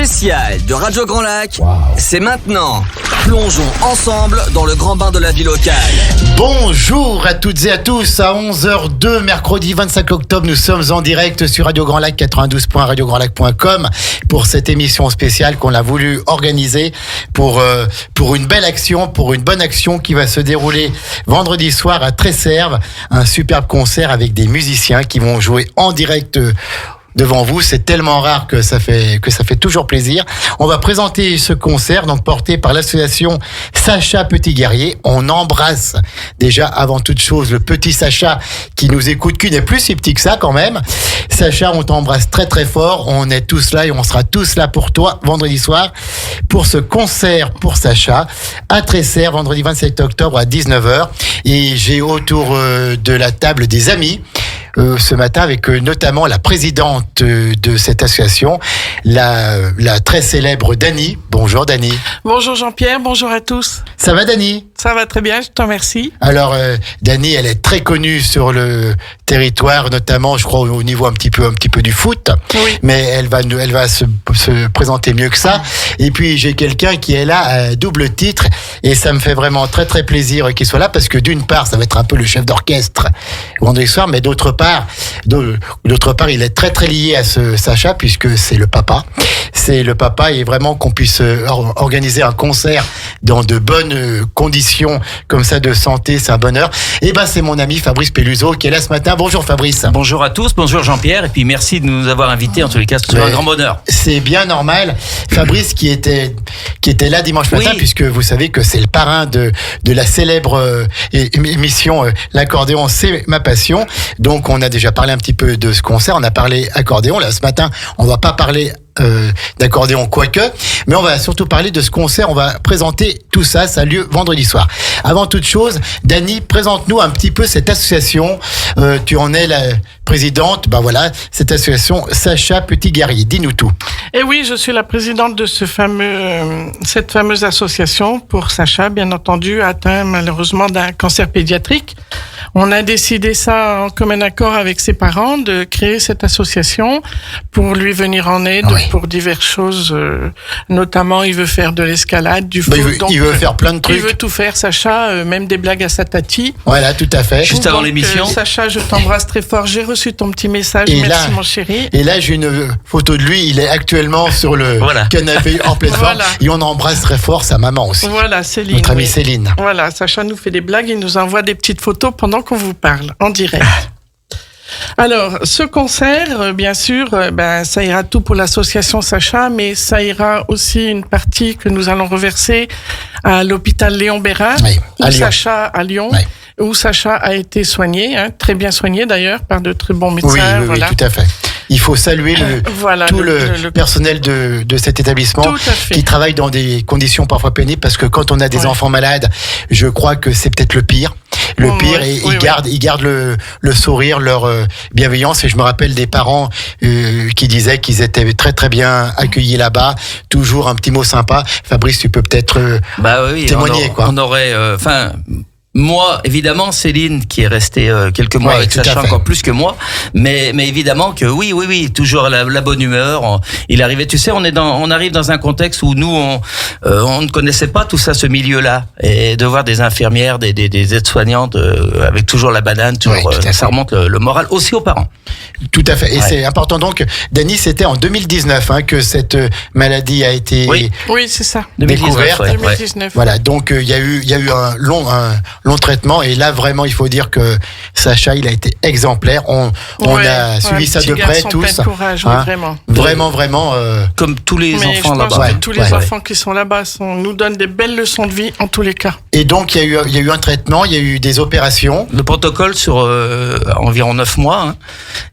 spécial de Radio Grand Lac, c'est maintenant. Plongeons ensemble dans le grand bain de la vie locale. Bonjour à toutes et à tous, à 11h02, mercredi 25 octobre, nous sommes en direct sur Radio Grand Lac 92.radiograndlac.com pour cette émission spéciale qu'on a voulu organiser pour une belle action, pour une bonne action qui va se dérouler vendredi soir à Tresserve, un superbe concert avec des musiciens qui vont jouer en direct devant vous. C'est tellement rare que ça fait toujours plaisir. On va présenter ce concert, donc porté par l'association Sacha Petit Guerrier. On embrasse déjà avant toute chose le petit Sacha qui nous écoute, qui n'est plus si petit que ça quand même. Sacha, on t'embrasse très très fort. On est tous là et on sera tous là pour toi vendredi soir pour ce concert pour Sacha à Tresserve, vendredi 27 octobre à 19h. Et j'ai autour de la table des amis ce matin avec notamment la présidente de cette association, la très célèbre Dany. Bonjour Dany. Bonjour Jean-Pierre, bonjour à tous. Ça va Dany ? Ça va très bien, je te remercie. Alors Dany, elle est très connue sur le territoire, notamment je crois au niveau un petit peu du foot. Oui. Mais elle va se présenter mieux que ça. Et puis j'ai quelqu'un qui est là à double titre et ça me fait vraiment très très plaisir qu'il soit là parce que d'une part ça va être un peu le chef d'orchestre vendredi soir, mais d'autre part il est très très lié à ce Sacha puisque c'est le papa. C'est le papa et vraiment qu'on puisse organiser un concert dans de bonnes conditions comme ça de santé, c'est un bonheur. Et c'est mon ami Fabrice Peluso qui est là ce matin. Bonjour Fabrice. Bonjour à tous, bonjour Jean-Pierre et puis merci de nous avoir invités en tous les cas, c'est un grand bonheur. C'est bien normal. Fabrice qui était là dimanche matin puisque vous savez que c'est le parrain de la célèbre émission L'accordéon c'est ma passion. Donc on a déjà parlé un petit peu de ce concert, on a parlé accordéon. Là ce matin, on va pas parler d'accordéon quoique, mais on va surtout parler de ce concert. On va présenter tout ça, ça a lieu vendredi soir. Avant toute chose, Dany, présente-nous un petit peu cette association. Tu en es la présidente, cette association Sacha Petit Guerrier. Dis-nous tout. Et oui, je suis la présidente de cette fameuse association pour Sacha, bien entendu, atteint malheureusement d'un cancer pédiatrique. On a décidé ça en commun accord avec ses parents de créer cette association pour lui venir en aide pour diverses choses. Notamment, il veut faire de l'escalade, du foot. Il veut faire plein de trucs. Il veut tout faire, Sacha, même des blagues à sa tati. Voilà, tout à fait. Juste avant l'émission. Sacha, je t'embrasse très fort. J'ai reçu ton petit message. Merci mon chéri. Et là, j'ai une photo de lui. Il est actuellement sur le canapé en pleine forme. Et on embrasse très fort sa maman aussi. Voilà, Céline. Notre amie Céline. Voilà, Sacha nous fait des blagues. Il nous envoie des petites photos pendant qu'on vous parle en direct. Alors, ce concert, bien sûr, ça ira tout pour l'association Sacha, mais ça ira aussi une partie que nous allons reverser à l'hôpital Léon Bérard, Sacha à Lyon, où Sacha a été soigné, très bien soigné d'ailleurs, par de très bons médecins. Oui, tout à fait. Il faut saluer tout le personnel de cet établissement qui travaille dans des conditions parfois pénibles parce que quand on a des enfants malades, je crois que c'est peut-être le pire. Ils gardent le sourire, leur bienveillance. Et je me rappelle des parents qui disaient qu'ils étaient très très bien accueillis là-bas. Toujours un petit mot sympa. Fabrice, tu peux peut-être témoigner. On aurait... Moi, évidemment, Céline, qui est restée quelques mois avec Sacha, encore plus que moi, mais évidemment que oui, toujours la bonne humeur. Il arrivait, tu sais, on arrive dans un contexte où nous, on ne connaissait pas tout ça, ce milieu-là, et de voir des infirmières, des aides-soignantes avec toujours la banane, ça remonte le moral aussi aux parents. Tout à fait. Et c'est important donc, Dany, c'était en 2019 que cette maladie a été c'est ça. découverte. 2019. Voilà, donc il y a eu un long traitement et là vraiment il faut dire que Sacha il a été exemplaire. On a suivi ça de près tous. Courage, vraiment. Vraiment. Comme tous les enfants là-bas. Tous les enfants qui sont là-bas nous donnent des belles leçons de vie en tous les cas. Et donc il y a eu un traitement, il y a eu des opérations. Le protocole sur environ 9 mois.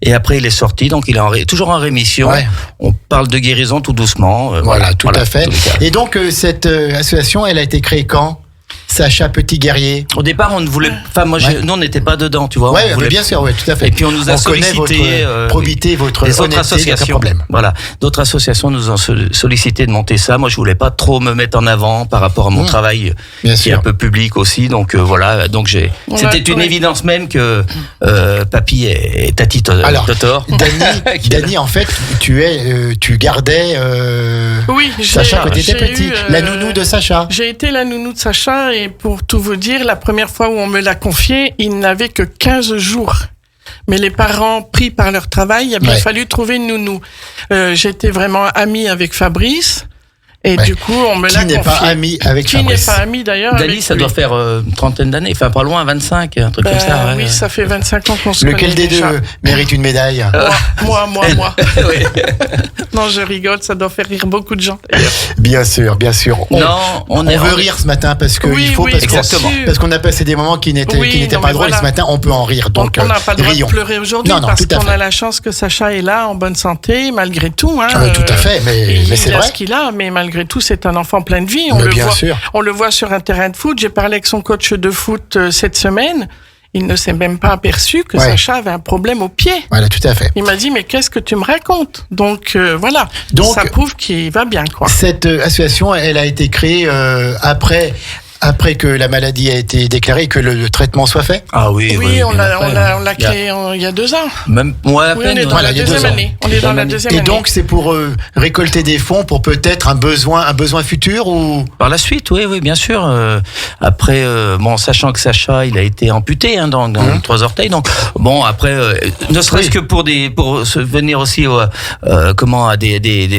Et après il est sorti, donc il est toujours en rémission. On parle de guérison tout doucement. Tout à fait. Et donc cette association elle a été créée quand ? Sacha Petit Guerrier? Au départ, on ne voulait. Enfin, moi, nous, on n'était pas dedans, tu vois. Ouais, bien sûr, oui, tout à fait. Et puis, on nous a sollicité. Votre probité, votre des autres honnêteté, aucun problème. Voilà. D'autres associations nous ont sollicité de monter ça. Moi, je voulais pas trop me mettre en avant par rapport à mon travail, qui est un peu public aussi. Donc, voilà. Donc, c'était une évidence même que Papy et Tati Totor. Dany, en fait, tu gardais Sacha quand tu étais petit. La nounou de Sacha. J'ai été la nounou de Sacha et pour tout vous dire, la première fois où on me l'a confié, il n'avait que 15 jours. Mais les parents, pris par leur travail, il a bien fallu trouver une nounou. J'étais vraiment amie avec Fabrice. Et du coup, on me l'a confié. Qui n'est pas ami avec Fabrice? Qui n'est pas ami d'ailleurs. Dany, ça doit faire une trentaine d'années, enfin pas loin, 25, un truc comme ça. Oui, ça fait 25 ans qu'on se connaît. Lequel des deux mérite une médaille? Moi. Non, je rigole, ça doit faire rire beaucoup de gens. Bien sûr. On veut rire ce matin parce que parce qu'on a passé des moments qui n'étaient pas drôles. Et ce matin, on peut en rire. Donc, on n'a pas le droit de pleurer aujourd'hui parce qu'on a la chance que Sacha est là en bonne santé, malgré tout. Tout à fait, mais c'est vrai. Il a ce qu'il a, mais malgré tout, c'est un enfant plein de vie. On le voit sur un terrain de foot. J'ai parlé avec son coach de foot cette semaine. Il ne s'est même pas aperçu que Sacha avait un problème au pied. Voilà, tout à fait. Il m'a dit, mais qu'est-ce que tu me racontes? Donc, voilà. Donc, ça prouve qu'il va bien, quoi. Cette association, elle a été créée après que la maladie a été déclarée et que le traitement soit fait? Ah oui, on l'a créé il y a 2 ans. Même moi, à peine. On est dans la deuxième année. Et donc, c'est pour récolter des fonds pour peut-être un besoin futur ou? Par la suite, oui, bien sûr. Après, sachant que Sacha, il a été amputé dans 3 orteils. Donc, après, ne serait-ce que pour se venir aussi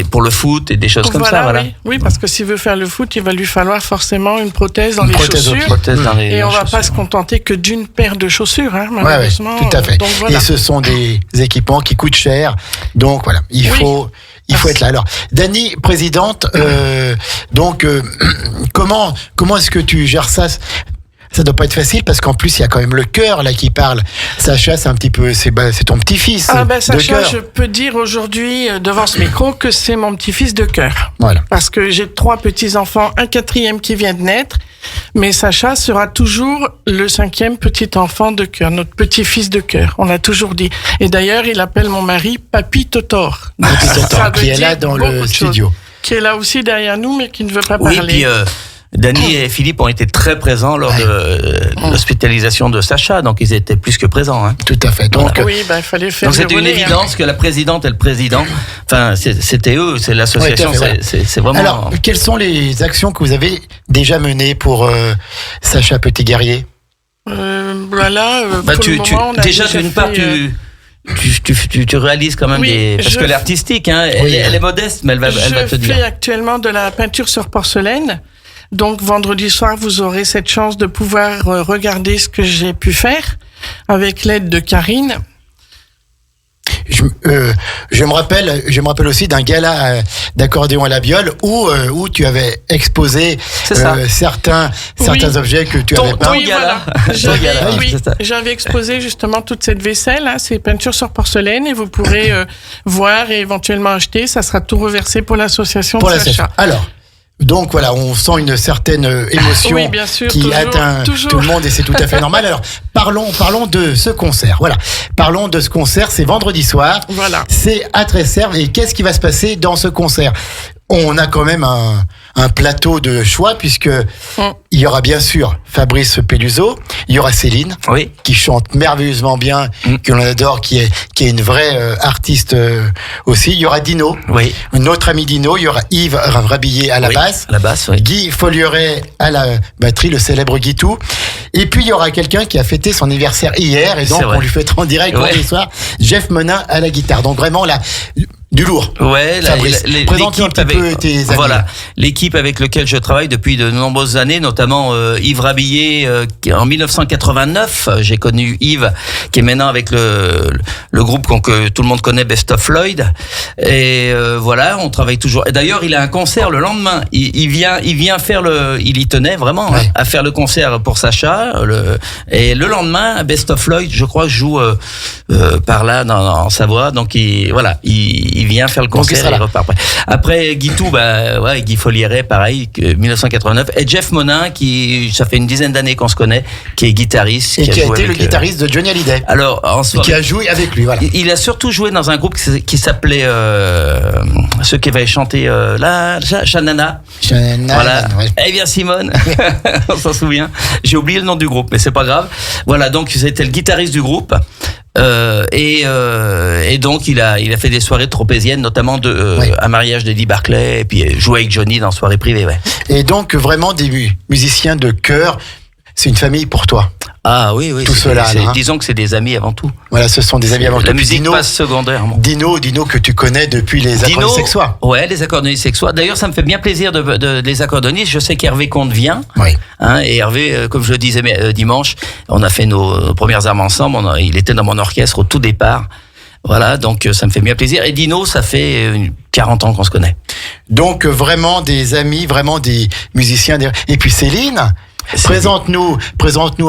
pour le foot et des choses comme ça. Voilà. Oui, parce que s'il veut faire le foot, il va lui falloir forcément une prothèse dans les chaussures. Et on ne va pas se contenter que d'une paire de chaussures, malheureusement. Oui, tout à fait. Donc, voilà. Et ce sont des équipements qui coûtent cher. Donc voilà, il faut être là. Alors, Dany, présidente, comment est-ce que tu gères ça? Ça doit pas être facile parce qu'en plus il y a quand même le cœur là qui parle. Sacha, c'est un petit peu, c'est ton petit-fils. Sacha, je peux dire aujourd'hui devant ce micro que c'est mon petit-fils de cœur. Voilà. Parce que j'ai 3 petits-enfants, un 4e qui vient de naître, mais Sacha sera toujours le 5e petit enfant de cœur, notre petit-fils de cœur. On l'a toujours dit. Et d'ailleurs, il appelle mon mari Papy Totor. Papy Totor, qui est là dans le studio. Qui est là aussi derrière nous, mais qui ne veut pas parler. Puis, Dany et Philippe ont été très présents lors de l'hospitalisation de Sacha, donc ils étaient plus que présents. Tout à fait. Donc, il fallait faire. Donc c'était une évidence que la présidente et le président, c'était eux, c'est l'association, c'est vraiment. Alors, quelles sont les actions que vous avez déjà menées pour Sacha Petit Guerrier? Déjà d'une part, tu réalises quand même parce que l'artistique, elle est modeste, mais elle va te dire. Je fais actuellement de la peinture sur porcelaine. Donc, vendredi soir, vous aurez cette chance de pouvoir regarder ce que j'ai pu faire avec l'aide de Karine. Je me rappelle aussi d'un gala d'accordéon à la viole où tu avais exposé certains objets que tu avais peints. J'avais exposé justement toute cette vaisselle, ces peintures sur porcelaine, et vous pourrez voir et éventuellement acheter. Ça sera tout reversé pour l'association de Sacha. Alors. Donc voilà, on sent une certaine émotion qui atteint tout le monde et c'est tout à fait normal. Alors parlons de ce concert. Voilà, parlons de ce concert. C'est vendredi soir. Voilà. C'est à Tresserve. Et qu'est-ce qui va se passer dans ce concert? On a quand même un plateau de choix puisque il y aura bien sûr Fabrice Peluso, il y aura Céline qui chante merveilleusement bien, que l'on adore, qui est une vraie artiste aussi. Il y aura Dino, notre ami Dino. Il y aura Yves Rabillé à la basse, Guy Follieret à la batterie, le célèbre Guitou. Et puis il y aura quelqu'un qui a fêté son anniversaire hier et donc on lui fêtera en direct vendredi soir. Jeff Menin à la guitare. Donc vraiment là. Du lourd. L'équipe avec laquelle je travaille depuis de nombreuses années, notamment Yves Rabillé. En 1989, j'ai connu Yves, qui est maintenant avec le groupe que tout le monde connaît, Best of Lloyd. Et on travaille toujours. Et d'ailleurs, il a un concert le lendemain. Il vient faire il y tenait vraiment à faire le concert pour Sacha. Et le lendemain, Best of Lloyd, je crois, joue par là en Savoie. Donc il il vient faire le concert et il repart après Guitou, Guy Follieret, pareil, 1989, et Jeff Monin, qui, ça fait une dizaine d'années qu'on se connaît, qui est guitariste. Et qui a été le guitariste de Johnny Hallyday. Alors, en soirée, qui a joué avec lui, voilà. Il a surtout joué dans un groupe qui s'appelait, ceux qui avaient chanté, Shanana. Voilà. Ouais. Eh bien, Simone. On s'en souvient. J'ai oublié le nom du groupe, mais c'est pas grave. Voilà, donc c'était le guitariste du groupe. Et donc il a fait des soirées tropéziennes, notamment un mariage d'Eddie Barclay, et puis jouer avec Johnny dans soirée privée. Ouais. Et donc vraiment des musiciens de chœur, c'est une famille pour toi. Ah oui, tout cela. Disons que c'est des amis avant tout. Voilà, ce sont des amis avant tout. La musique passe secondairement. Dino que tu connais depuis les accordéonistes sexois. Ouais, les accordéonistes sexois. D'ailleurs, ça me fait bien plaisir de les accordéonistes. Je sais qu'Hervé Comte vient. Oui. Et Hervé, comme je le disais dimanche, on a fait nos premières armes ensemble. Il était dans mon orchestre au tout départ. Voilà, donc ça me fait bien plaisir. Et Dino, ça fait 40 ans qu'on se connaît. Donc vraiment des amis, vraiment des musiciens. Et puis Céline. Présente-nous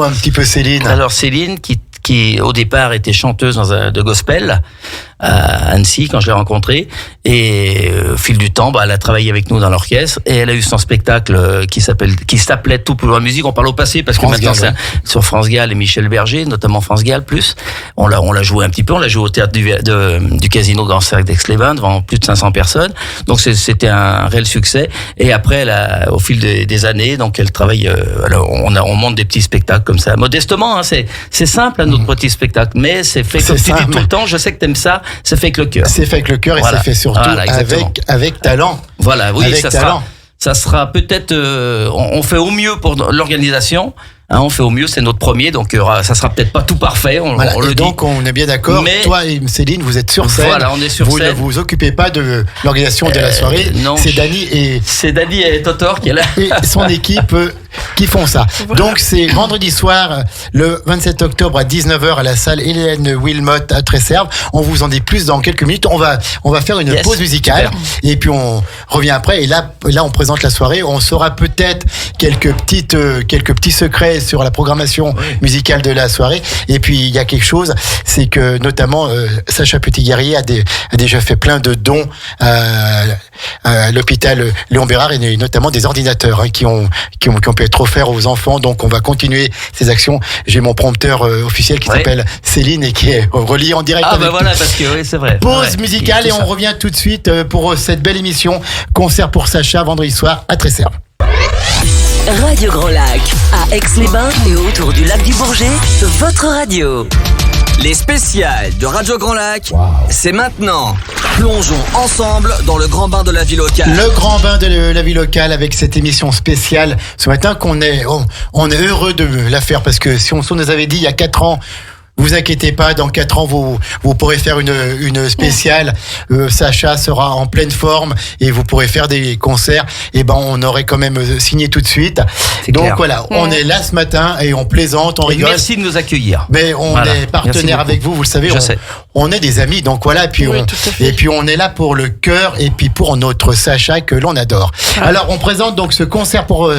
un petit peu Céline. Alors Céline, qui au départ était chanteuse de gospel à Annecy quand je l'ai rencontrée, et au fil du temps, elle a travaillé avec nous dans l'orchestre, et elle a eu son spectacle qui s'appelait Tout pour la musique. On parle au passé parce que maintenant c'est sur France Gall et Michel Berger, notamment France Gall plus. On l'a joué un petit peu, on l'a joué au théâtre du Casino dans le cercle d'Aix-les-Bains devant plus de 500 personnes. Donc c'était un réel succès. Et après, au fil des années, donc elle travaille. On monte des petits spectacles comme ça, modestement. Hein, c'est simple, notre petit spectacle, mais c'est fait comme tu dis tout le temps. Je sais que t'aimes ça. C'est fait avec le cœur. C'est fait avec le cœur, et c'est fait surtout avec talent. Voilà, oui, ça sera peut-être. On fait au mieux pour l'organisation. Hein, on fait au mieux, c'est notre premier, donc ça sera peut-être pas tout parfait. On le donc dit. On est bien d'accord. Mais toi et Céline, vous êtes sur scène. Voilà, on est sur scène. Vous ne vous occupez pas de l'organisation de la soirée. Non, c'est Dany et Totor qui est là. Et son équipe qui font ça. Voilà. Donc c'est vendredi soir, le 27 octobre à 19h à la salle Hélène Wilmot à Tresserve. On vous en dit plus dans quelques minutes. On va faire une pause musicale, et puis on revient après. Et là on présente la soirée. On saura peut-être quelques petits secrets sur la programmation musicale de la soirée. Et puis il y a quelque chose, c'est que notamment Sacha Petit-Guerrier a déjà fait plein de dons à l'hôpital Léon Bérard, et notamment des ordinateurs qui ont pu être offerts aux enfants. Donc on va continuer ces actions. J'ai mon prompteur officiel qui s'appelle Céline, et qui est relié en direct. Ah voilà, parce que c'est vrai. Pause musicale, et on revient tout de suite pour cette belle émission Concert pour Sacha, vendredi soir à Tresserve. Radio Grand Lac, à Aix-les-Bains et autour du lac du Bourget, votre radio. Les spéciales de Radio Grand Lac, c'est maintenant. Plongeons ensemble dans le grand bain de la vie locale. Le grand bain de la vie locale, avec cette émission spéciale ce matin on est heureux de la faire, parce que si on nous avait dit il y a 4 ans, vous inquiétez pas, dans 4 ans, vous pourrez faire une spéciale. Sacha sera en pleine forme et vous pourrez faire des concerts. Et on aurait quand même signé tout de suite. Donc clair. Voilà, on est là ce matin et on plaisante, on rigole. Merci de nous accueillir. Mais on est partenaire avec vous le savez. On est des amis, donc voilà. Puis on est là pour le cœur et puis pour notre Sacha que l'on adore. Alors on présente donc ce concert pour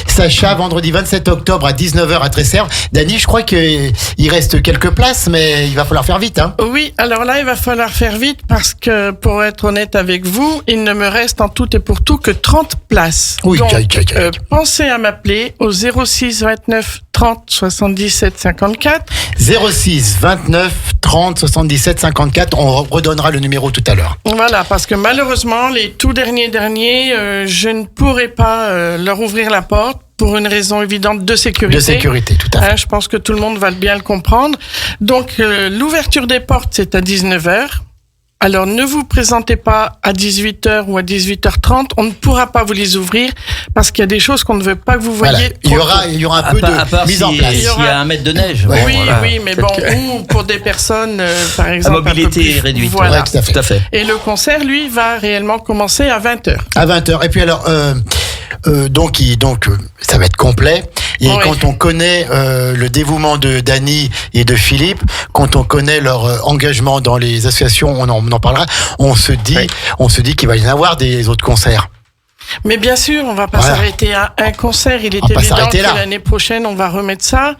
Sacha vendredi 27 octobre à 19h à Tresserve. Dany, je crois qu'il reste quelques places, mais il va falloir faire vite. Hein. Oui, alors là, il va falloir faire vite, parce que, pour être honnête avec vous, il ne me reste en tout et pour tout que 30 places. Oui, donc, pensez à m'appeler au 06 29 30 77 54. 06 29 30 77 54. On redonnera le numéro tout à l'heure. Voilà, parce que malheureusement, les tout derniers, je ne pourrai pas leur ouvrir la porte, pour une raison évidente de sécurité. De sécurité, tout à fait. Je pense que tout le monde va bien le comprendre. Donc, l'ouverture des portes, c'est à 19h. Alors, ne vous présentez pas à 18h ou à 18h30. On ne pourra pas vous les ouvrir, parce qu'il y a des choses qu'on ne veut pas que vous voyez. Voilà. Il y aura un peu de mise en place. Il y a 1 mètre de neige. Oui, mais ou pour des personnes, par exemple, à mobilité réduite. Voilà. Ouais, tout à fait. Et le concert, lui, va réellement commencer à 20h. À 20h. Et puis alors, donc ça va être complet. Et quand on connaît le dévouement de Dany et de Philippe, quand on connaît leur engagement dans les associations, on en parlera. On se dit qu'il va y en avoir des autres concerts. Mais bien sûr, on va pas s'arrêter à un concert. Il est On va pas évident s'arrêter que là. l'année prochaine, on va remettre ça.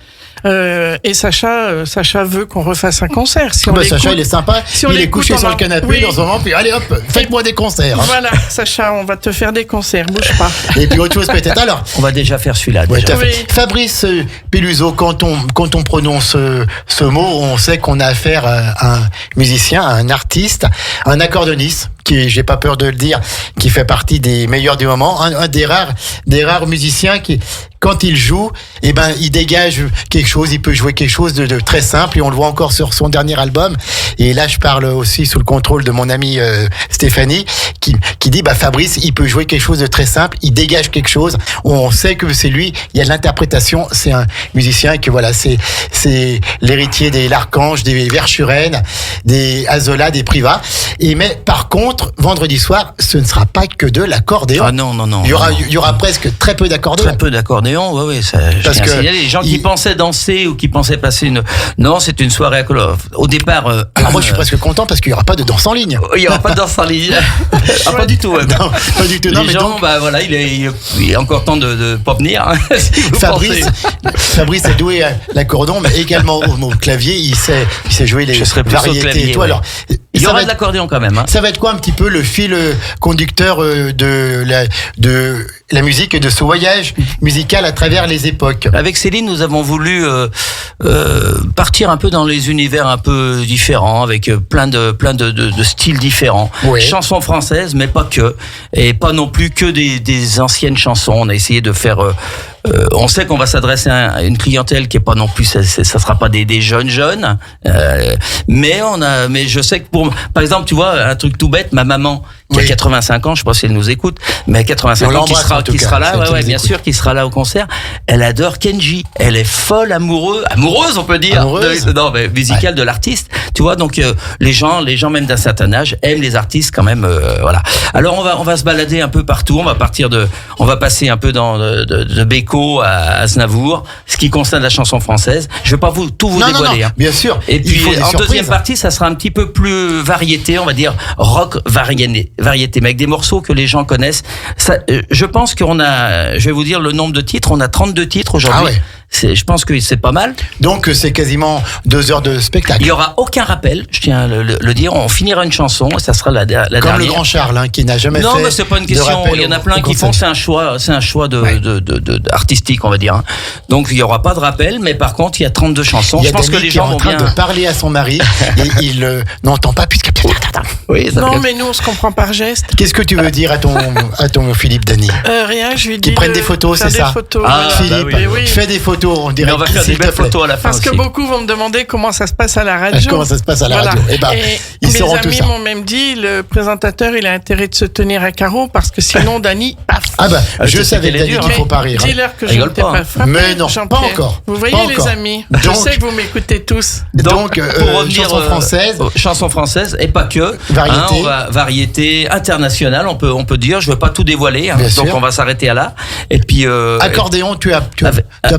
Et Sacha veut qu'on refasse un concert. Si on l'écoute- Sacha, il est sympa. si on il est l'écoute, couché on sur en- le canapé Oui. dans un moment, puis allez hop, faites-moi des concerts. Voilà, Sacha, on va te faire des concerts. Bouge pas. Et puis autre chose peut-être. Alors, On va déjà faire celui-là. ouais, déjà. tout à fait. Oui. Fabrice Peluso, quand on prononce ce mot, on sait qu'on a affaire à un musicien, à un artiste, un accordéoniste, qui, j'ai pas peur de le dire, qui fait partie des meilleurs du moment, un des rares musiciens qui, quand il joue, eh ben, il dégage quelque chose, il peut jouer quelque chose de très simple, et on le voit encore sur son dernier album. Et là, je parle aussi sous le contrôle de mon ami Stéphanie, qui dit, bah, Fabrice, il peut jouer quelque chose de très simple, il dégage quelque chose, on sait que c'est lui, il y a de l'interprétation, c'est un musicien, et que voilà, c'est l'héritier des L'Archange, des Verschuren, des Azola, des Privas. Mais par contre, vendredi soir, ce ne sera pas que de l'accordéon. Ah non. Il y aura presque très peu d'accordéon. Très peu d'accordéon, oui, ça. Parce que les gens qui pensaient danser ou qui pensaient passer une. Non, c'est une soirée à Colof. Au départ. Moi, je suis presque content parce qu'il n'y aura pas de danse en ligne. Il n'y aura pas de danse en ligne. Pas du tout. Ouais. Non, pas du tout. Non, Les mais gens, donc, bah voilà, il est encore temps de pas venir. Hein, si vous Fabrice pensez. est doué à l'accordéon, mais également au clavier. Il sait jouer les Je serais plus au variétés clavier, et tout. ouais. Alors, Il y ça aura va de être- l'accordéon quand même. Hein. Ça va être quoi un petit peu le fil conducteur de la musique et de ce voyage musical à travers les époques? Avec Céline, nous avons voulu partir un peu dans les univers un peu différents, avec plein de styles différents. Oui. Chansons françaises, mais pas que, et pas non plus que des anciennes chansons. On a essayé de faire. On sait qu'on va s'adresser à une clientèle qui est pas non plus, ça sera pas des jeunes, mais je sais que par exemple, tu vois, un truc tout bête, ma maman qui a 85 ans, je sais pas si elle nous écoute, mais 85 On ans, l'embrasse, en tout qui cas, sera là, si elle nous bien écoute. sûr, qui sera là au concert. Elle adore Kenji, elle est folle amoureuse, on peut dire, Amoureuse. musicale de l'artiste, tu vois. Donc les gens même d'un certain âge aiment les artistes quand même, voilà. Alors on va se balader un peu partout, on va passer un peu de Beko à Aznavour, ce qui concerne la chanson française. Je vais pas tout vous dévoiler. Non, Hein. bien sûr. Et Il puis faut des en surprises. deuxième partie, ça sera un petit peu plus variété, on va dire rock variété, mais avec des morceaux que les gens connaissent. Ça, je pense je vais vous dire le nombre de titres. On a 32 titres aujourd'hui. Ah ouais. Je pense que c'est pas mal. Donc c'est quasiment 2 heures de spectacle. Il y aura aucun rappel, je tiens à le dire. On finira une chanson, et ça sera la dernière. Comme le grand Charles, qui n'a jamais Non, fait. mais c'est pas une de question. rappel Il y en a au plein qui font. concert. C'est un choix artistique, on va dire. Hein. Donc il y aura pas de rappel, mais par contre il y a 32 chansons. Il y a Je pense que Dany les qui est gens en vont train bien. de parler à son mari et il n'entend pas puisque. Oui, ça Non, fait- mais nous, on se comprend par geste. Qu'est-ce que tu veux dire à ton Philippe Dany? Rien, je lui dis. Qui prennent de des photos, faire c'est des ça? photos, Ah, voilà. Philippe, bah oui. fais des photos, on dirait. Mais on va faire des belles photos à la fin Parce que aussi. beaucoup vont me demander comment ça se passe à la radio. Comment ça se passe à la radio. Eh ben, ils mes sauront tout amis ça. m'ont même dit, le présentateur, il a intérêt de se tenir à carreau parce que sinon, Dany, paf. Ah bah, Ah, je sais savais qu'elle est Dany dure, qu'il hein. faut pas rire. Dis-leur que je Rigole ne t'ai pas, pas hein. frappé. Mais non, Jean-Pierre. pas encore. Vous voyez, Pas les encore. amis, Donc- je sais que vous m'écoutez tous. Donc, pour revenir, chanson française. chanson française et pas que. Variété. Variété internationale, on peut dire. Je veux pas tout dévoiler, hein, Bien donc sûr. on va s'arrêter à là. Et puis Accordéon, tu as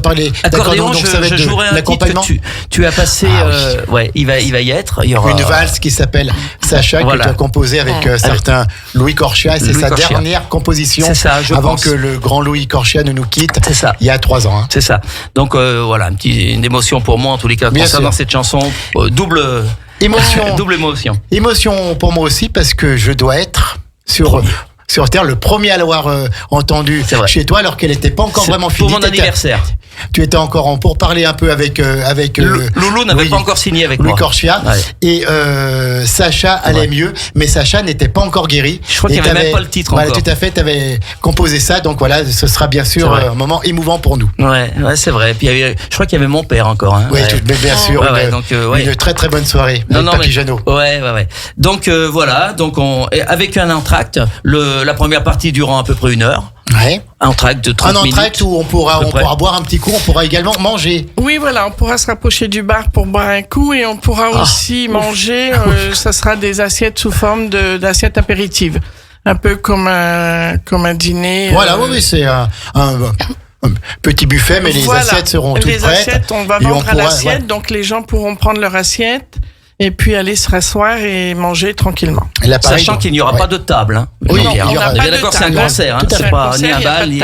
parlé accordéon, donc ça va je être de jouerai un titre l'accompagnement. que tu as passé. Ah oui. Ouais, il va y être. Il y aura Une valse qui s'appelle Sacha, Voilà. que tu as composée avec certains Louis Corchia. C'est Louis sa Corchia. dernière composition C'est ça, je avant pense. que le grand Louis Corchia ne nous quitte. C'est ça. Il y a 3 ans. Hein. C'est ça. Donc voilà, une émotion pour moi en tous les cas Bien concernant sûr. cette chanson. Double émotion. Émotion pour moi aussi parce que je dois être sur Terre le premier à l'avoir entendu C'est vrai. chez toi alors qu'elle n'était pas encore C'est vraiment pour finie. mon anniversaire. Tu étais encore en pour parler un peu avec Loulou n'avait Louis- pas encore signé avec Louis moi. Corchia Ouais. et Sacha allait Ouais. mieux, mais Sacha n'était pas encore guéri. Je crois qu'il Et y avait même t'avais- pas le titre voilà, encore. tout à fait, tu avais composé ça, donc voilà, ce sera bien sûr C'est vrai. un moment émouvant pour nous. Ouais, c'est vrai. Puis je crois qu'il y avait mon père encore. Hein. Oui, Ouais. bien sûr, Ouais, une, ouais, donc, ouais. une très très bonne soirée avec Papy Jeannot. Ouais. Donc voilà, et avec un entracte, la première partie durant à peu près 1 heure. Ouais. Un entracte de 30 Un minutes. entracte où on pourra peu près. boire un petit coup, on pourra également manger. Oui, voilà, on pourra se rapprocher du bar pour boire un coup et on pourra aussi manger. Ça sera des assiettes sous forme d'assiettes apéritives. Un peu comme un dîner. Voilà, oui, c'est un petit buffet, mais les Voilà. assiettes seront toutes Les prêtes. assiettes, on va Et vendre à pourra- l'assiette, ouais. donc les gens pourront prendre leur assiette et puis aller se rasseoir et manger tranquillement. Sachant qu'il n'y aura pas de table. Hein. Oui, non, on n'a pas de d'accord, c'est un table. concert. Hein. C'est pas ni un bal, ni...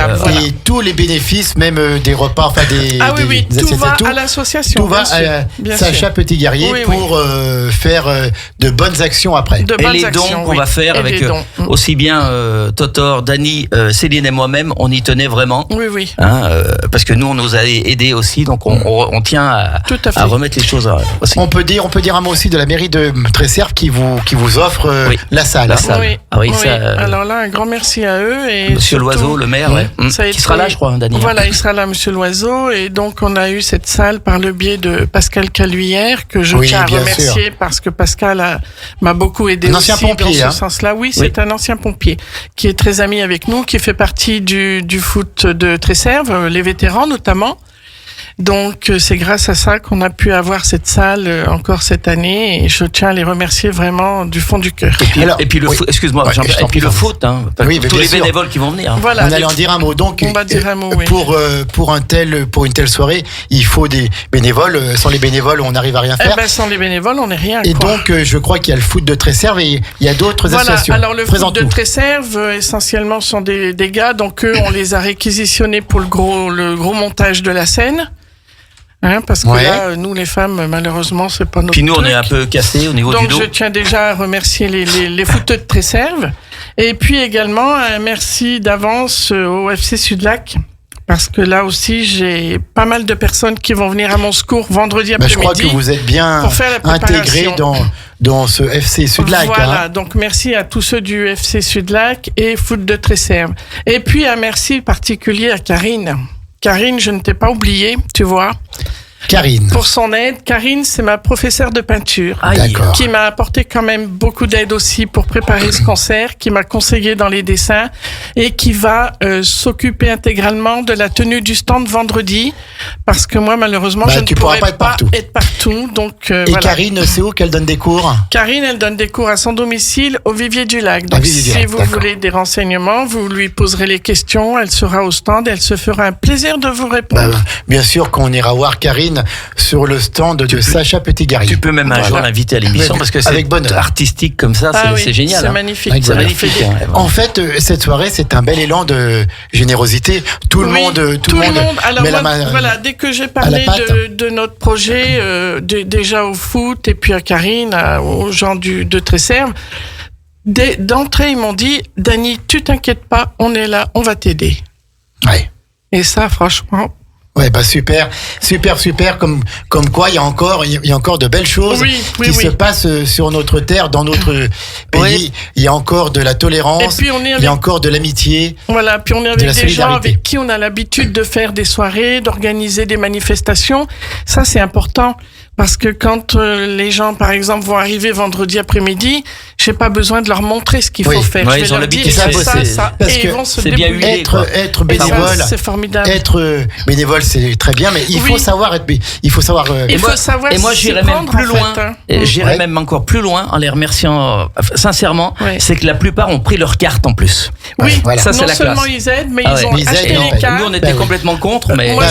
Et tous les bénéfices, même des repas, enfin des tout assiettes va et tout, à l'association. tout va à Sacha Petit-Guerrier pour faire de bonnes actions après. Et les dons qu'on va faire avec aussi bien Totor, Dany, Céline et moi-même, on y tenait vraiment. Oui. Hein, parce que nous, on nous a aidés aussi, donc on tient à remettre les choses aussi. On peut dire un mot aussi de la mairie de Tresserve qui vous offre la salle. Oui. Ah oui, Ça... Alors là, un grand merci à eux. Et Monsieur Loiseau, le maire, qui sera là, je crois, Dany. Voilà, il sera là, Monsieur Loiseau. Et donc, on a eu cette salle par le biais de Pascal Caluillère, que je tiens à remercier parce que Pascal m'a beaucoup aidé aussi pompier, dans ce sens-là. Oui, c'est un ancien pompier qui est très ami avec nous, qui fait partie du foot de Tresserve, les vétérans notamment. Donc c'est grâce à ça qu'on a pu avoir cette salle encore cette année et je tiens à les remercier vraiment du fond du cœur. Et puis le foot, excuse-moi, et puis le foot, hein, tous les bénévoles qui vont venir. Voilà, on allait en dire un mot. Donc on va dire un mot, oui. pour une telle soirée, il faut des bénévoles. Sans les bénévoles, on n'arrive à rien faire. Sans les bénévoles, on n'est rien. Et donc je crois qu'il y a le foot de Tresserve et il y a d'autres associations. Alors le foot de Tresserve essentiellement sont des gars, donc eux on les a réquisitionnés pour le gros montage de la scène. Hein, parce que là, nous les femmes, malheureusement, c'est pas notre Puis nous, truc. on est un peu cassés au niveau donc, du dos. Donc je tiens déjà à remercier les footeux de Tresserve. Et puis également, un merci d'avance au FC Sud-Lac. Parce que là aussi, j'ai pas mal de personnes qui vont venir à mon secours vendredi après-midi. Je crois que vous êtes bien intégrés dans ce FC Sud-Lac. Voilà, donc merci à tous ceux du FC Sud-Lac et Foot de Tresserve. Et puis un merci particulier à Karine. Karine, je ne t'ai pas oublié, tu vois. Karine. Pour son aide. Karine, c'est ma professeure de peinture. Qui m'a apporté quand même beaucoup d'aide aussi pour préparer ce concert, qui m'a conseillé dans les dessins et qui va s'occuper intégralement de la tenue du stand vendredi. Parce que moi, malheureusement, je ne pourrais pas être partout. Donc, et voilà. Karine, c'est où qu'elle donne des cours? Karine, elle donne des cours à son domicile au Vivier du Lac. Donc, si vous voulez des renseignements, vous lui poserez les questions. Elle sera au stand et elle se fera un plaisir de vous répondre. Bien sûr qu'on ira voir Karine sur le stand de Sacha Petit-Guerrier. Tu peux même un jour l'inviter à l'émission parce que c'est artistique comme ça, c'est génial. C'est magnifique. C'est magnifique. En fait, cette soirée, c'est un bel élan de générosité. Tout le monde. Alors voilà, dès que j'ai parlé de notre projet, déjà au foot et puis à Karine, aux gens de Tresserve, d'entrée, ils m'ont dit, Dany, tu t'inquiètes pas, on est là, on va t'aider. Ouais. Et ça, franchement. Ouais, super. Comme quoi, il y a encore de belles choses qui se passent sur notre terre, dans notre pays. Oui. Il y a encore de la tolérance. Il y a encore de l'amitié. Voilà. Puis on est avec des gens avec qui on a l'habitude de faire des soirées, d'organiser des manifestations. Ça, c'est important. Parce que quand les gens, par exemple, vont arriver vendredi après-midi, j'ai pas besoin de leur montrer ce qu'il faut faire. Ouais, ils ont l'habitude ça. Parce que c'est bien être bénévole. C'est formidable. Être bénévole, c'est très bien, mais il faut savoir être. Il faut savoir. Et moi, j'irais même plus loin. J'irais même encore plus loin en les remerciant sincèrement. C'est que la plupart ont pris leur carte en plus. Oui, ça c'est la classe. Non seulement ils aident, mais ils ont acheté les cartes. Nous, on était complètement contre, mais moi,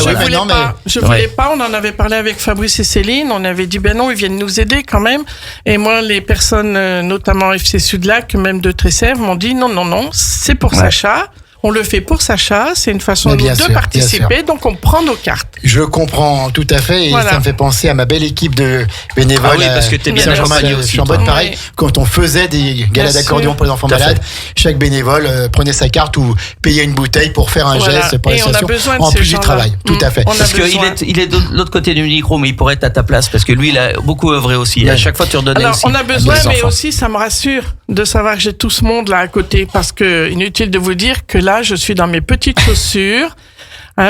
je voulais pas. On en avait parlé avec Fabrice et Céline. On avait dit non, ils viennent nous aider quand même. Et moi, les personnes, notamment FC Sud-Lac, même de Tresserve, m'ont dit non, c'est pour Sacha. On le fait pour Sacha, c'est une façon de participer, donc on prend nos cartes. Je comprends tout à fait, et ça me fait penser à ma belle équipe de bénévoles. Ah oui, parce que t'es bien accompagné aussi. Pareil, quand on faisait des galas d'accordéon pour les enfants malades, chaque bénévole prenait sa carte ou payait une bouteille pour faire un geste pour l'association, en plus du travail. Tout à fait. Parce qu'il est de l'autre côté du micro, mais il pourrait être à ta place, parce que lui, il a beaucoup œuvré aussi. À chaque fois, tu redonnais aussi. Alors, on a besoin, mais aussi, ça me rassure de savoir que j'ai tout ce monde là à côté, parce que inutile de vous dire que là, je suis dans mes petites chaussures.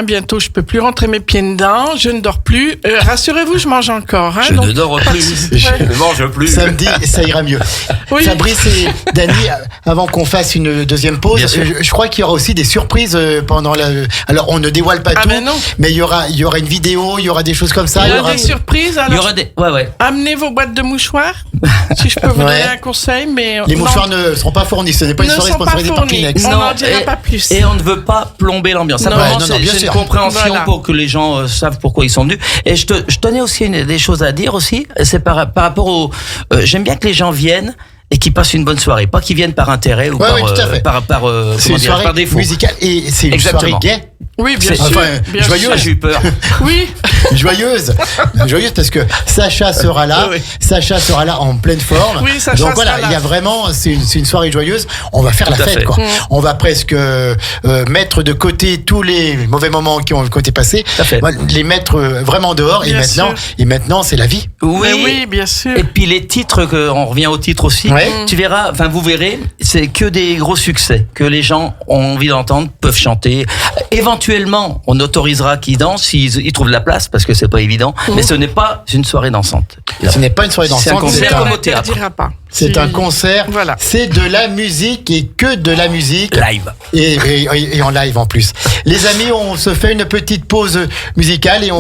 Bientôt, je peux plus rentrer mes pieds dedans. Je ne dors plus. Rassurez-vous, je mange encore. Je ne dors plus. Je ne mange plus. Samedi, ça ira mieux. Oui. Fabrice et Dany, avant qu'on fasse une deuxième pause, je crois qu'il y aura aussi des surprises pendant la. Alors, on ne dévoile pas tout, mais il y aura une vidéo, il y aura des choses comme ça. Il y aura des surprises. Alors, il y aura des. Amenez vos boîtes de mouchoirs. Si je peux vous donner un conseil, mais les mouchoirs ne seront pas fournis. Ce n'est pas une soirée sponsorisée par Kleenex. On n'en dira pas plus. Et on ne veut pas plomber l'ambiance. Non, bien c'est une sûr. compréhension Voilà. pour que les gens savent pourquoi ils sont venus. Et je tenais aussi des choses à dire aussi. C'est par rapport au. J'aime bien que les gens viennent et qu'ils passent une bonne soirée, pas qu'ils viennent par intérêt ou Ouais, oui, tout à fait. par C'est une soirée par défaut. musicale et c'est une Exactement. soirée gay. Oui, bien C'est- sûr. enfin, bien joyeuse. sûr. J'ai eu peur. Oui. Joyeuse parce que Sacha sera là. Oui. Sacha sera là en pleine forme. Oui, Sacha Donc sera voilà, là. il y a vraiment, c'est une soirée joyeuse. On va faire Tout la à fête, fait. quoi. On va presque mettre de côté tous les mauvais moments qui ont été passés, Tout à fait. les mettre vraiment dehors. Bien Et maintenant, c'est la vie. Mais oui, bien sûr. Et puis les titres, on revient aux titres aussi. Ouais. Tu verras, enfin vous verrez, c'est que des gros succès que les gens ont envie d'entendre, peuvent chanter. Éventuellement, on autorisera qu'ils dansent s'ils ils trouvent la place, parce que c'est pas évident. Mais ce n'est pas une soirée dansante. Ce n'est pas une soirée C'est un dansante. concert c'est un- comme au théâtre. n'interdira pas. C'est Si- un concert. Voilà. C'est de la musique et que de la musique. Live. Et en live en plus. Les amis, on se fait une petite pause musicale et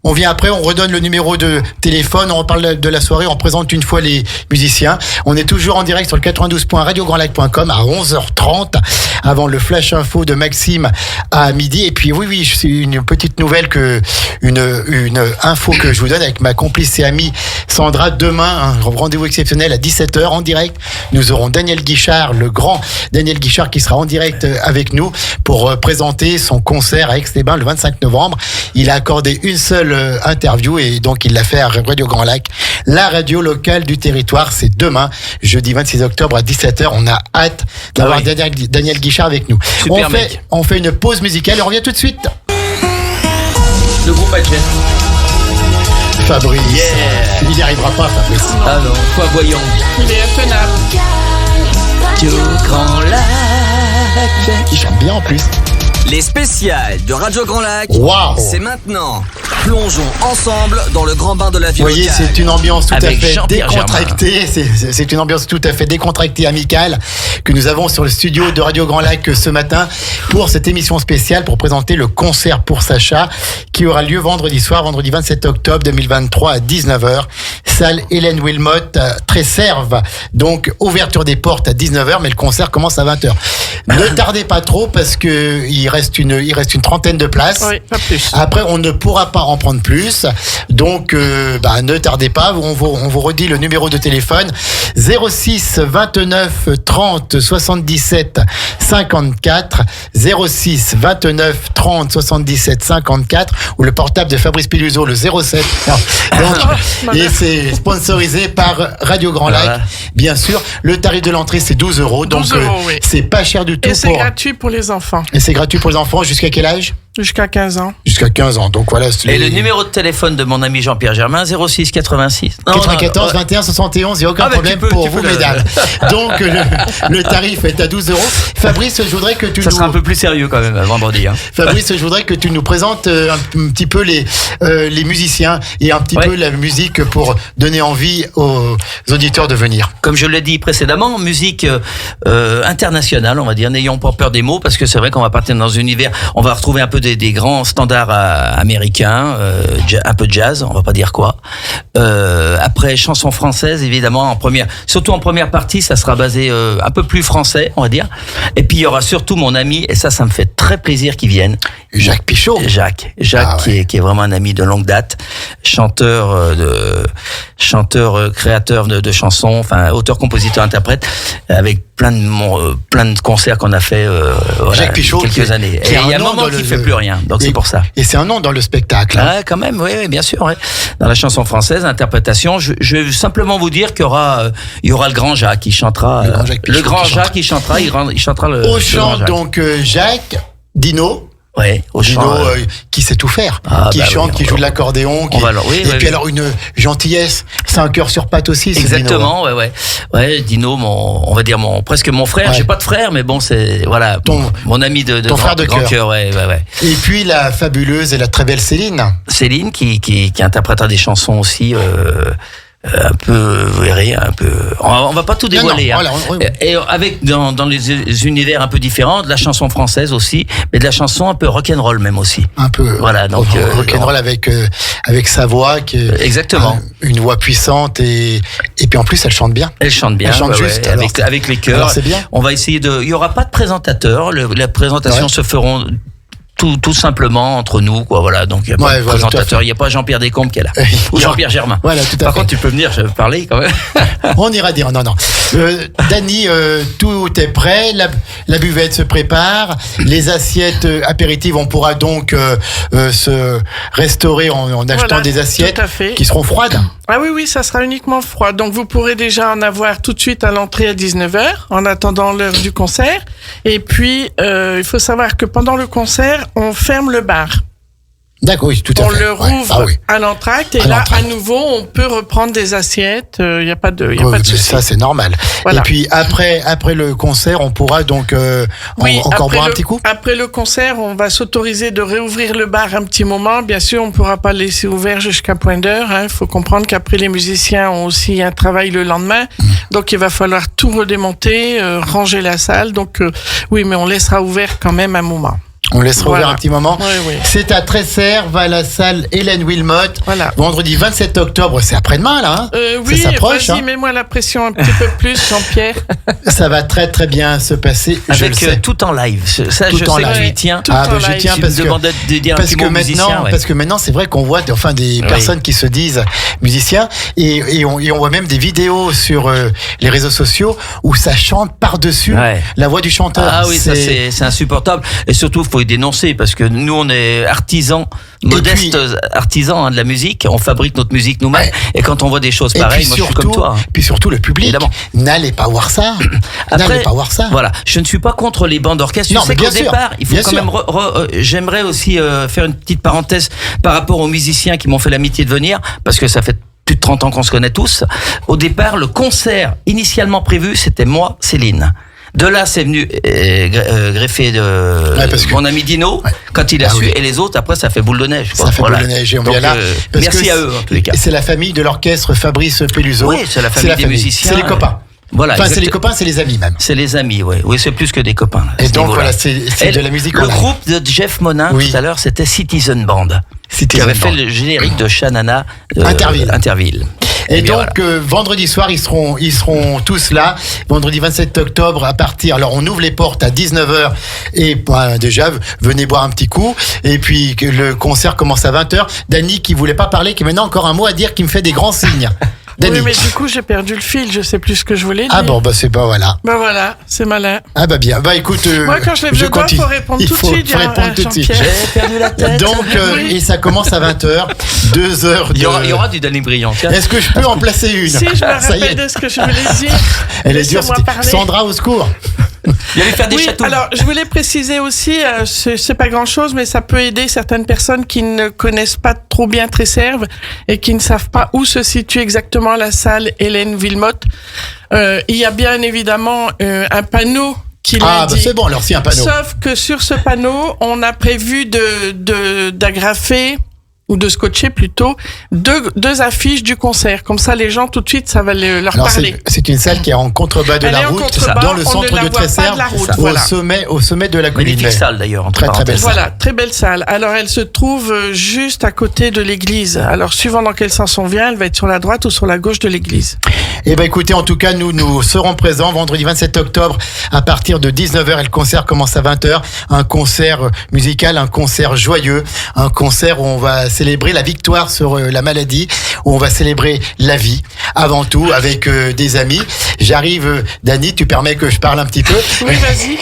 on vient après, on redonne le numéro de téléphone, on reparle de la soirée, on présente une fois les musiciens. On est toujours en direct sur le 92.radiograndlac.com à 11h30 avant le flash info de Maxime à midi. Et puis oui, c'est une petite nouvelle une info que je vous donne avec ma complice et amie Sandra. Demain, un rendez-vous exceptionnel à 17h en direct. Nous aurons Daniel Guichard, le grand Daniel Guichard qui sera en direct avec nous pour présenter son concert à Aix-les-Bains le 25 novembre. Il a accordé une seule interview et donc il l'a fait à Radio Grand Lac, la radio locale du territoire. C'est demain, jeudi 26 octobre à 17h. On a hâte d'avoir Ah oui. Daniel Guichard avec nous. Super mec. On fait une pause musicale et on revient tout de suite. Le groupe Adjet. Fabrice. Il n'y arrivera pas, Fabrice. Ah non, quoi voyons. Il est intenable. Radio Grand Lac. Il chante bien en plus. Les spéciales de Radio Grand Lac, Waouh. c'est maintenant. Plongeons ensemble dans le grand bain de la vie Vous voyez, locale. c'est une ambiance tout à Avec fait Jean-Pierre décontractée. C'est une ambiance tout à fait décontractée, amicale, que nous avons sur le studio de Radio Grand Lac ce matin pour cette émission spéciale pour présenter le concert pour Sacha qui aura lieu vendredi soir, vendredi 27 octobre 2023 à 19h. Salle Hélène Wilmot, Tresserve. Donc, ouverture des portes à 19h, mais le concert commence à 20h. Ne tardez pas trop parce que il reste une trentaine de places. Oui, pas plus. Après, on ne pourra pas en prendre plus. Donc, ne tardez pas. On vous redit le numéro de téléphone 06 29 30 77 54 06 29 30 77 54 ou le portable de Fabrice Piluso le 07. Donc, et c'est sponsorisé par Radio Grand Lac. Voilà. Bien sûr, le tarif de l'entrée c'est 12 €. Donc, 12 €, oui. c'est pas cher du tout Et c'est gratuit pour les enfants. Et c'est gratuit pour les enfants jusqu'à quel âge? Jusqu'à 15 ans. Jusqu'à 15 ans. Donc voilà. Et le numéro de téléphone de mon ami Jean-Pierre Germain, 06 86. Non, 94 non, 21 71, il n'y a aucun Ah, bah, problème tu peux pour vous, le- mesdames. Donc, le tarif est à 12 €. Fabrice, je voudrais que tu Ça nous... sera un peu plus sérieux quand même vendredi. Hein. Fabrice, je voudrais que tu nous présentes un petit peu les musiciens et un petit Ouais. peu la musique pour donner envie aux auditeurs de venir. Comme je l'ai dit précédemment, musique internationale, on va dire, n'ayons pas peur des mots, parce que c'est vrai qu'on va partir dans un univers, on va retrouver un peu des grands standards américains, un peu de jazz, on va pas dire quoi. Après, chansons françaises, évidemment, surtout en première partie, ça sera basé un peu plus français, on va dire. Et puis il y aura surtout mon ami, et ça me fait très plaisir qu'il vienne. Jacques Pichot. Jacques Ah ouais. qui est vraiment un ami de longue date, chanteur, créateur de chansons, enfin auteur, compositeur, interprète, avec plein de concerts qu'on a fait voilà, Jacques Pichot, quelques années. qui Et a il y a un un nom moment dans qu'il le- fait plus rien, donc c'est pour ça. Et c'est un nom dans le spectacle. Hein. Ah, quand même, oui, bien sûr. Ouais. Dans la chanson française, interprétation, je vais simplement vous dire qu'il y aura le grand Jacques qui chantera. Le grand Jacques Pichot le grand qui Jacques qui chantera, il chantera le. Au le chant, grand Jacques. donc, Jacques, Dino. Ouais, au Dino chant. qui sait tout faire, Ah, qui bah chante, oui, qui joue de l'accordéon, on va alors- oui, et oui, puis oui. alors une gentillesse, c'est un cœur sur patte aussi. ce Dino, hein. Exactement, ouais, Dino, on va dire presque mon frère. Ouais. J'ai pas de frère, mais bon, c'est voilà, mon ami de ton frère de grand cœur. cœur, ouais. Et puis la fabuleuse et la très belle Céline. Céline qui interprétera des chansons aussi. Un peu, vous verrez, un peu. On va pas tout dévoiler. Non, hein. voilà, oui. Et avec dans les univers un peu différents, de la chanson française aussi, mais de la chanson un peu rock'n'roll même aussi. Un peu Voilà, donc, rock'n'roll avec sa voix qui est Exactement. une voix puissante et puis en plus elle chante bien. Elle chante bien, Elle chante juste, alors, avec les chœurs. alors c'est bien. On va essayer il y aura pas de présentateur. Les présentations Ouais. se feront tout simplement entre nous, quoi. Voilà. Donc il y a pas de présentateur, il y a pas Jean-Pierre Descombes qui est là ou Jean-Pierre Germain. Voilà, tout à Par fait. contre, tu peux venir, je vais parler quand même. On ira dire non. Dany, tout est prêt, la buvette se prépare, les assiettes apéritives, on pourra donc se restaurer en achetant des assiettes qui seront froides. Ah oui, ça sera uniquement froid. Donc vous pourrez déjà en avoir tout de suite à l'entrée à 19h, en attendant l'heure du concert. Et puis, il faut savoir que pendant le concert, on ferme le bar. D'accord, oui, tout à fait. On le rouvre à l'entracte et là, à nouveau, on peut reprendre des assiettes. Il n'y a pas de souci. Ça, c'est normal. Voilà. Et puis après le concert, on pourra donc encore boire un petit coup. Après le concert, on va s'autoriser de réouvrir le bar un petit moment. Bien sûr, on ne pourra pas le laisser ouvert jusqu'à point d'heure. Il faut comprendre qu'après, les musiciens ont aussi un travail le lendemain. Donc, il va falloir tout redémonter, ranger la salle. Donc, oui, mais on laissera ouvert quand même un moment. On laissera ouvert un petit moment. Oui. C'est à Tresserve, à la salle Hélène Wilmot. Voilà. Vendredi 27 octobre, c'est après-demain là. Oui, ça s'approche. Vas-y, mets-moi la pression un petit peu plus, Jean-Pierre. Ça va très très bien se passer. Avec je le sais. Tout en live. Ça, tout je en sais live. que tu y tiens. Je tiens parce que maintenant c'est vrai qu'on voit des personnes qui se disent musiciens et on voit même des vidéos sur les réseaux sociaux où ça chante par-dessus la voix du chanteur. Ah oui, ça c'est insupportable. Et surtout, il faut y dénoncer parce que nous, on est artisans, modestes artisans de la musique. On fabrique notre musique nous-mêmes. Ouais. Et quand on voit des choses pareilles, moi, je suis comme toi. Puis surtout, le public, évidemment, n'allez pas voir ça. N'allez pas voir ça. Voilà. Je ne suis pas contre les bandes d'orchestre. Non, je sais qu'au départ, il faut bien quand même. J'aimerais aussi faire une petite parenthèse par rapport aux musiciens qui m'ont fait l'amitié de venir, parce que ça fait plus de 30 ans qu'on se connaît tous. Au départ, le concert initialement prévu, c'était moi, Céline. De là, c'est venu greffer mon ami Dino quand il a su, et les autres après ça fait boule de neige. Ça fait boule de neige et on vient là. Merci à eux en tous les cas. C'est la famille de l'orchestre Fabrice Pelluso. Oui, c'est la famille des musiciens. C'est les copains. Voilà, enfin, c'est les copains, c'est les amis même. C'est les amis, oui, c'est plus que des copains. Et donc voilà, c'est de la musique. Le groupe de Jeff Monin tout à l'heure, c'était Citizen Band, qui avait fait le générique de Shanana Interville. Et donc vendredi soir, ils seront tous là. Vendredi 27 octobre à partir. Alors on ouvre les portes à 19h et déjà venez boire un petit coup. Et puis le concert commence à 20h. Dany qui voulait pas parler, qui maintenant encore un mot à dire, qui me fait des grands signes. Dany. Oui, mais du coup, j'ai perdu le fil. Je sais plus ce que je voulais dire. Ah bon, c'est pas voilà. Voilà, c'est malin. Ah bien. Écoute, moi, quand je lève le doigt, faut répondre tout de suite. Il faut répondre tout de suite. J'ai perdu la tête. Donc, et ça commence à 20h. 2 heures. Il y aura du Dany Brillant. Est-ce que je peux en placer une? Si, je me rappelle de ce que je voulais dire. Elle est dure. Sandra, au secours. Il allait faire des châteaux. Alors, je voulais préciser aussi, c'est pas grand-chose, mais ça peut aider certaines personnes qui ne connaissent pas trop bien Tresserve et qui ne savent pas où se situe exactement la salle Hélène Wilmot. Il y a bien évidemment un panneau qui l'indique. C'est bon, alors c'est un panneau. Sauf que sur ce panneau, on a prévu d'agrafer ou de scotcher plutôt deux affiches du concert. Comme ça, les gens, tout de suite, ça va leur parler. C'est une salle qui est en contrebas de la route, dans le centre de Tresserve, au sommet de la colline. Magnifique salle d'ailleurs. Très belle salle. Voilà, très belle salle. Alors, elle se trouve juste à côté de l'église. Alors, suivant dans quel sens on vient, elle va être sur la droite ou sur la gauche de l'église. Eh ben, écoutez, en tout cas, nous serons présents vendredi 27 octobre à partir de 19h et le concert commence à 20h. Un concert musical, un concert joyeux, un concert où on va célébrer la victoire sur la maladie, où on va célébrer la vie, avant tout, avec des amis. J'arrive, Dany, tu permets que je parle un petit peu? Oui, vas-y.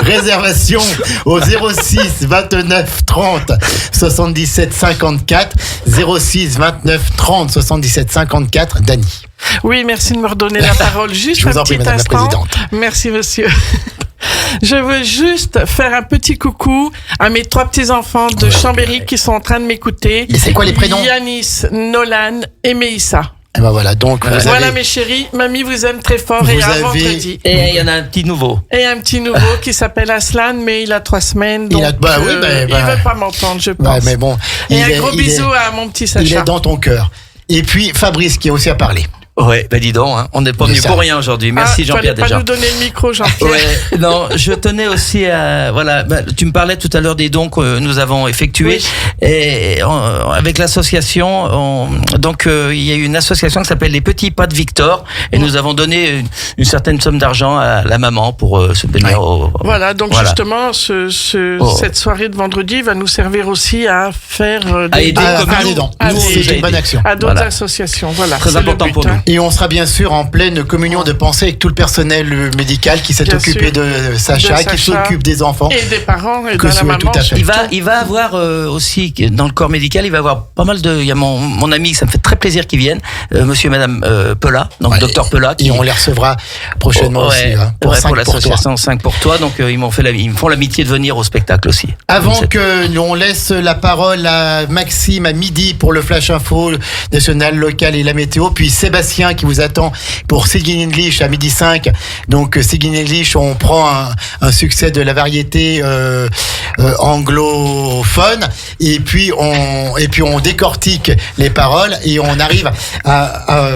Réservation au 06 29 30 77 54. 06 29 30 77 54, Dany. Oui, merci de me redonner la parole. Juste un petit instant. Merci, monsieur. Je veux juste faire un petit coucou à mes 3 petits-enfants de Chambéry qui sont en train de m'écouter. Et c'est quoi les prénoms? Yanis, Nolan et Meïssa. Et ben voilà, donc voilà mes chéris, mamie vous aime très fort et à vendredi. Et il y en a un petit nouveau. Et un petit nouveau qui s'appelle Aslan, mais il a 3 semaines. Donc, il veut pas m'entendre, je pense. Mais bon, et un gros bisou à mon petit Sacha. Il est dans ton cœur. Et puis Fabrice qui a aussi à parler. Ouais, bah dis donc, hein, on n'est pas venu pour rien aujourd'hui. Merci Jean-Pierre déjà. Pas nous donner le micro, Jean-Pierre. Ouais, non, je tenais aussi à, voilà, tu me parlais tout à l'heure des dons que nous avons effectués. Oui. Et avec l'association, donc il y a une association qui s'appelle les Petits Pas de Victor, et nous avons donné une certaine somme d'argent à la maman pour subvenir au. Voilà, donc justement, cette soirée de vendredi va nous servir aussi à faire des dons. C'est une bonne action. À d'autres associations, voilà. Très important pour nous. Et on sera bien sûr en pleine communion de pensée avec tout le personnel médical qui s'est occupé de Sacha, qui s'occupe des enfants. Et des parents et de la maman. Tout à fait. Il va avoir aussi, dans le corps médical, il va avoir pas mal de... Il y a mon ami, ça me fait très plaisir qu'ils viennent, monsieur et madame Pelat, donc docteur Pelat. Et on les recevra prochainement aussi. Hein, pour l'association 5 pour toi. Donc ils me font l'amitié de venir au spectacle aussi. Avant que l'on laisse la parole à Maxime à midi pour le Flash Info national, local et la météo, puis Sébastien qui vous attend pour Singing English à midi 5. Donc Singing English, on prend un succès de la variété anglophone et puis on décortique les paroles et on arrive à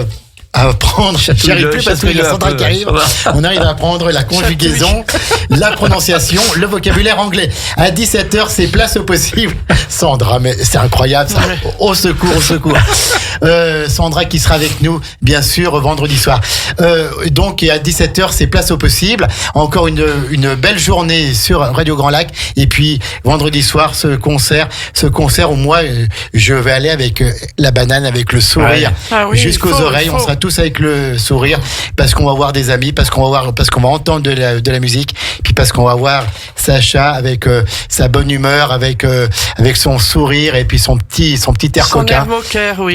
prendre, j'arrive plus parce qu'il y a Sandra qui arrive, on arrive à prendre la conjugaison, la prononciation, le vocabulaire anglais. À 17h, c'est place au possible. Sandra, mais c'est incroyable ça. Au secours, au secours. Sandra qui sera avec nous, bien sûr, vendredi soir. Donc, et à 17h, c'est place au possible. Encore une belle journée sur Radio Grand Lac. Et puis, vendredi soir, ce concert où moi, je vais aller avec la banane, avec le sourire jusqu'aux oreilles. On sera tous avec le sourire parce qu'on va voir des amis, parce qu'on va entendre de la musique, puis parce qu'on va voir Sacha avec sa bonne humeur, avec son sourire et puis son petit air coquin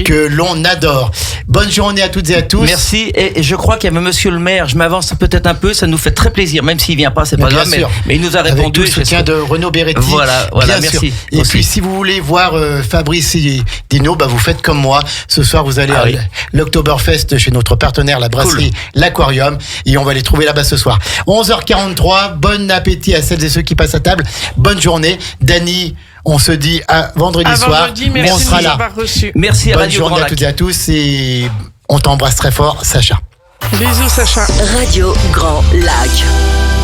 que l'on adore. Bonne journée à toutes et à tous. Merci. Et je crois qu'il y avait monsieur le maire, je m'avance peut-être un peu, ça nous fait très plaisir, même s'il vient pas, c'est pas grave, mais il nous a répondu. Avec tout le soutien de Renaud Beretti. Voilà, bien merci. Sûr. Et puis si vous voulez voir Fabrice et Dino, vous faites comme moi. Ce soir, vous allez à l'Oktoberfest chez notre partenaire, la brasserie L'Aquarium, et on va les trouver là-bas ce soir. 11h43, bon appétit à celles et ceux qui passent à table. Bonne journée. Dany, on se dit à vendredi soir. Merci, on sera là. Merci à bonne Radio journée Grand à toutes et à tous et on t'embrasse très fort, Sacha. Bisous, Sacha. Radio Grand Lac.